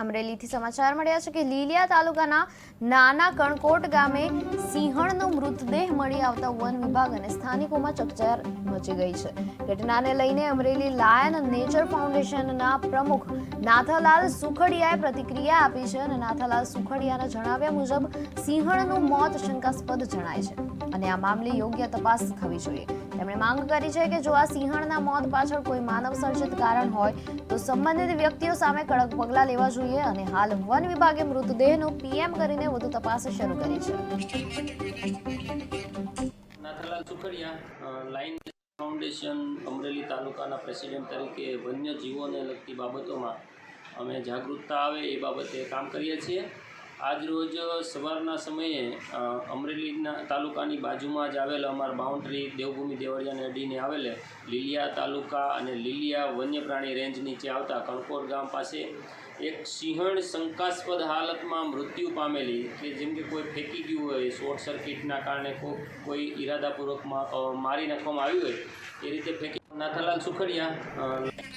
અમરેલીથી સમાચાર મળ્યા છે કે લીલિયા તાલુકાના નાના કણકોટ ગામે સિંહણનો મૃતદેહ મળી આવતા વન વિભાગ અને સ્થાનિકોમાં ચકચાર મચી ગઈ છે. ઘટનાને લઈને અમરેલી લાયન નેચર ફાઉન્ડેશનના પ્રમુખ નાથાલાલ સુખડિયાએ પ્રતિક્રિયા આપી છે અને નાથાલાલ સુખડિયાના જણાવ્યા મુજબ સિંહણનું મોત શંકાસ્પદ જણાય છે અને આ મામલે યોગ્ય તપાસ થવી જોઈએ. તેમણે માંગ કરી છે કે જો આ સિંહણના મોત પાછળ કોઈ માનવ સર્જિત કારણ હોય તો સંબંધિત વ્યક્તિઓ સામે કડક પગલાં લેવા જોઈએ અને હાલ વન વિભાગે મૃતદેહનો પીએમ કરીને વધુ તપાસ શરૂ કરી છે. નાથાલાલ સુખડિયા, લાયન ફાઉન્ડેશન અમરેલી તાલુકાના પ્રેસિડેન્ટ તરીકે વન્ય જીવોને લગતી બાબતોમાં અમે જાગૃતતા આવે એ બાબતે કામ કરીએ છીએ. આજરોજ સવારના સમયે અમરેલીના તાલુકાની બાજુમાં જ આવેલ અમારા બાઉન્ડ્રી દેવભૂમિ દેવળિયાને અડીને આવેલે લીલિયા તાલુકા અને લીલિયા વન્ય પ્રાણી રેન્જ નીચે આવતા કણકોટ ગામ પાસે એક સિંહણ શંકાસ્પદ હાલતમાં મૃત્યુ પામેલી, કે જેમ કે કોઈ ફેંકી ગયું હોય, શોર્ટ સર્કિટના કારણે કોઈ ઈરાદાપૂર્વક મારી નાખવામાં આવ્યું હોય એ રીતે ફેંકી. નાથાલાલ સુખડિયા,